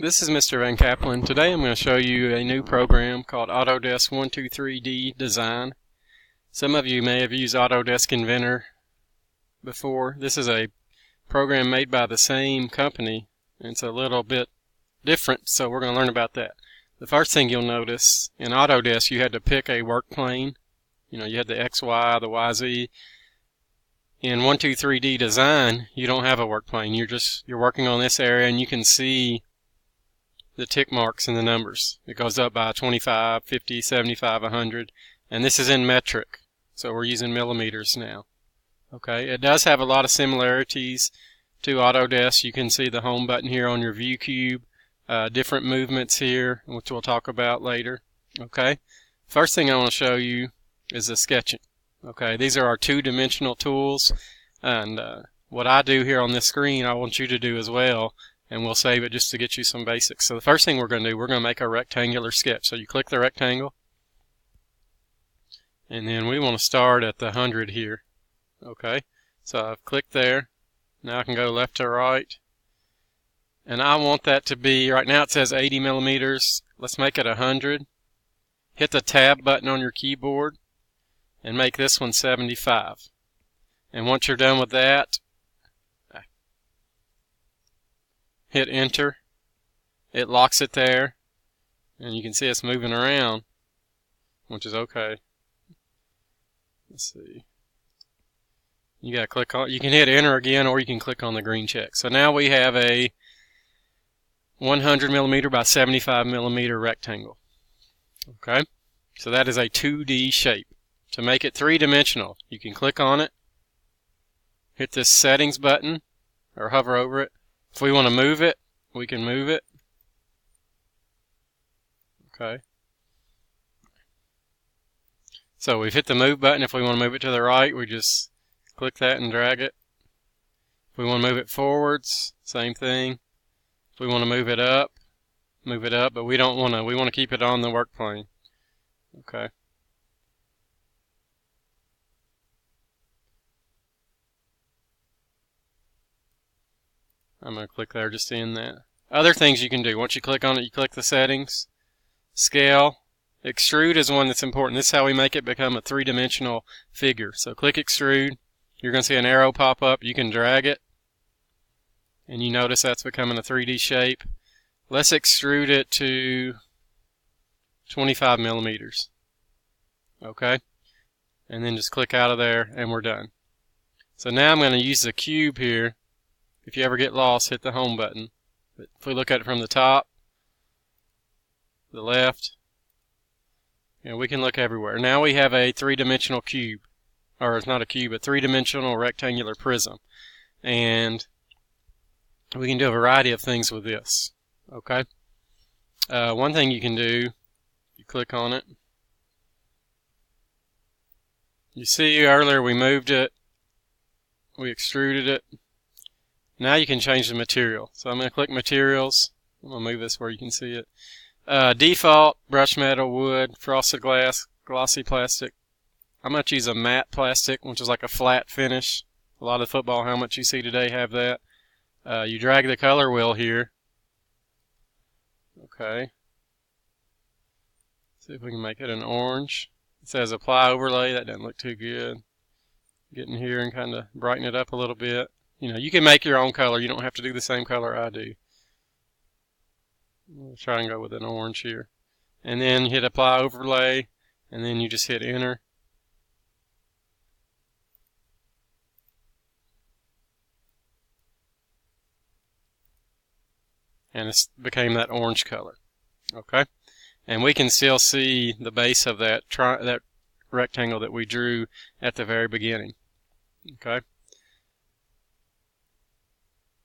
This is Mr. Van Kaplan. Today I'm going to show you a new program called Autodesk 123D Design. Some of you may have used Autodesk Inventor before. This is a program made by the same company, and it's a little bit different, so we're going to learn about that. The first thing you'll notice, in Autodesk you had to pick a work plane. You had the XY, the YZ. In 123D Design, you don't have a work plane. You're working on this area, and you can see the tick marks and the numbers. It goes up by 25, 50, 75, 100, and this is in metric, so we're using millimeters now. Okay, it does have a lot of similarities to Autodesk. You can see the home button here on your view cube, different movements here, which we'll talk about later. Okay, first thing I want to show you is the sketching. Okay, these are our two-dimensional tools, and what I do here on this screen I want you to do as well, and we'll save it just to get you some basics. So the first thing we're going to do, we're going to make a rectangular sketch. So you click the rectangle, and then we want to start at the 100 here. Okay, so I've clicked there. Now I can go left to right, and I want that to be, right now it says 80 millimeters. Let's make it 100. Hit the tab button on your keyboard and make this one 75. And once you're done with that, hit enter. It locks it there, and you can see it's moving around, which is okay. Let's see. You gotta click on, you can hit enter again, or you can click on the green check. So now we have a 100 millimeter by 75 millimeter rectangle. Okay, so that is a 2D shape. To make it three-dimensional, you can click on it, hit this settings button, or hover over it. If we want to move it, we can move it. Okay. So we've hit the move button. If we want to move it to the right, we just click that and drag it. If we want to move it forwards, same thing. If we want to move it up, but we don't want to. We want to keep it on the work plane. Okay. I'm going to click there just to end that. Other things you can do. Once you click on it, you click the settings. Scale. Extrude is one that's important. This is how we make it become a three-dimensional figure. So click extrude. You're going to see an arrow pop up. You can drag it, and you notice that's becoming a 3D shape. Let's extrude it to 25 millimeters. Okay? And then just click out of there, and we're done. So now I'm going to use the cube here. If you ever get lost, hit the home button. But if we look at it from the top, the left, we can look everywhere. Now we have a three-dimensional cube, or it's not a cube, a three-dimensional rectangular prism. And we can do a variety of things with this. Okay? One thing you can do, you click on it. You see earlier we moved it, we extruded it. Now you can change the material. So I'm going to click materials. I'm going to move this where you can see it. Default, brush metal, wood, frosted glass, glossy plastic. I'm going to choose a matte plastic, which is like a flat finish. A lot of football helmets you see today have that. You drag the color wheel here. Okay. See if we can make it an orange. It says apply overlay. That doesn't look too good. Get in here and kind of brighten it up a little bit. You can make your own color. You don't have to do the same color I do. We'll try and go with an orange here. And then hit apply overlay, and then you just hit enter. And it became that orange color. Okay? And we can still see the base of that rectangle that we drew at the very beginning. Okay?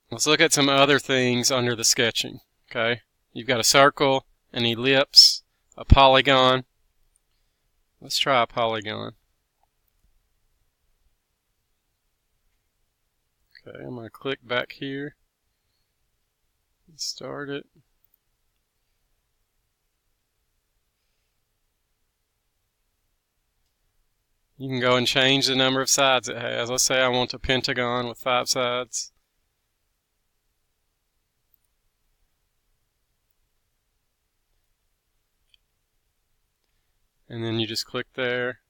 Let's look at some other things under the sketching. Okay, you've got a circle, an ellipse, a polygon. Let's try a polygon. Okay, I'm going to click back here and start it. You can go and change the number of sides it has. Let's say I want a pentagon with 5 sides. and then you just click there.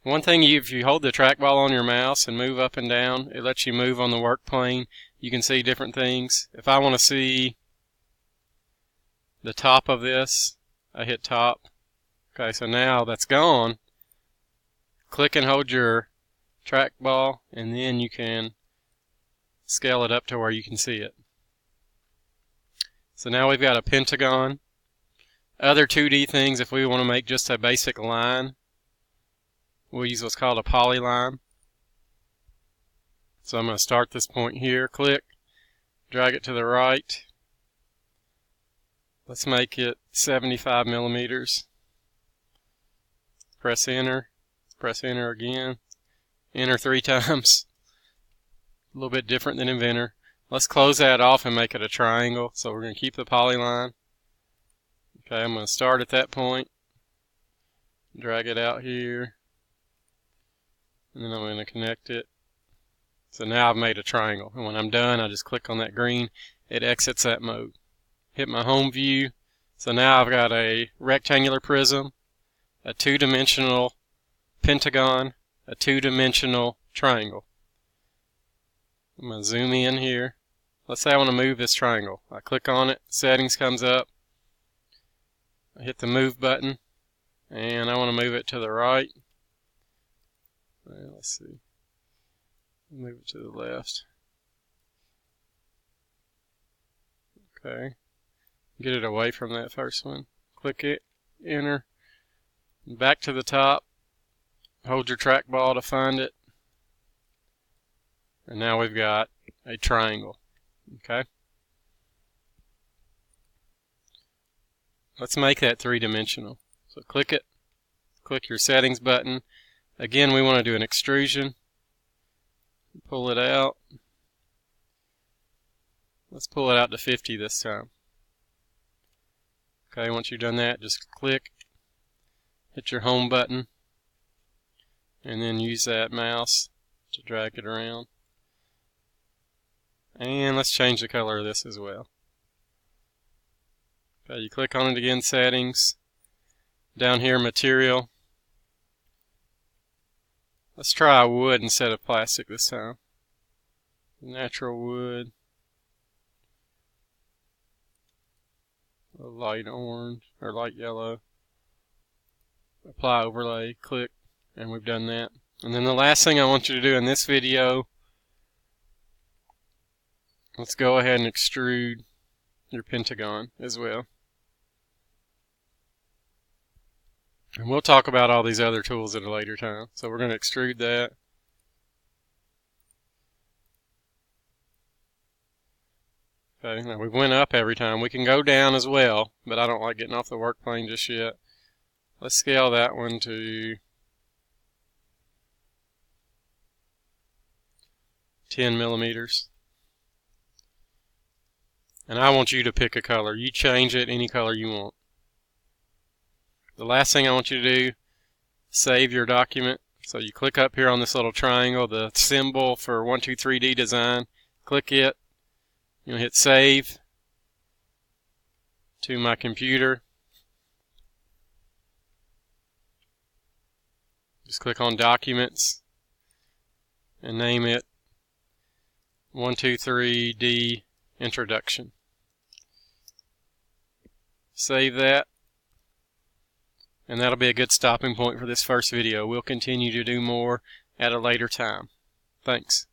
One thing, if you hold the trackball on your mouse and move up and down, it lets you move on the work plane. You can see different things. If I want to see the top of this, I hit top. Okay, so now that's gone. Click and hold your trackball, and then you can scale it up to where you can see it. So now we've got a pentagon. Other 2D things, if we want to make just a basic line, we'll use what's called a polyline. So I'm going to start this point here, click, drag it to the right. Let's make it 75 millimeters. Press enter again, enter 3 times. A little bit different than Inventor. Let's close that off and make it a triangle. So we're going to keep the polyline. Okay, I'm going to start at that point, drag it out here, and then I'm going to connect it. So now I've made a triangle, and when I'm done I just click on that green. It exits that mode. Hit my home view. So now I've got a rectangular prism, a 2-dimensional pentagon, a 2-dimensional triangle. I'm going to zoom in here. Let's say I want to move this triangle. I click on it, settings comes up, I hit the move button, and I want to move it to the right. Well, let's see. Move it to the left. Okay. Get it away from that first one. Click it, enter, back to the top. Hold your trackball to find it. And now we've got a triangle. Okay. Let's make that 3-dimensional. So click it, click your settings button. Again, we want to do an extrusion. Pull it out. Let's pull it out to 50 this time. Okay, once you've done that, just click, hit your home button, and then use that mouse to drag it around. And let's change the color of this as well. Okay, you click on it again, settings, down here material. Let's try wood instead of plastic this time. Natural wood. A light orange or light yellow. Apply overlay, click, and we've done that. And then the last thing I want you to do in this video, let's go ahead and extrude your pentagon as well. And we'll talk about all these other tools at a later time. So we're going to extrude that. Okay, now we went up every time. We can go down as well, but I don't like getting off the work plane just yet. Let's scale that one to 10 millimeters. And I want you to pick a color. You change it any color you want. The last thing I want you to do, save your document. So you click up here on this little triangle, the symbol for 123D design. Click it. You'll hit save to my computer. Just click on documents and name it 123D introduction. Save that. And that'll be a good stopping point for this first video. We'll continue to do more at a later time. Thanks.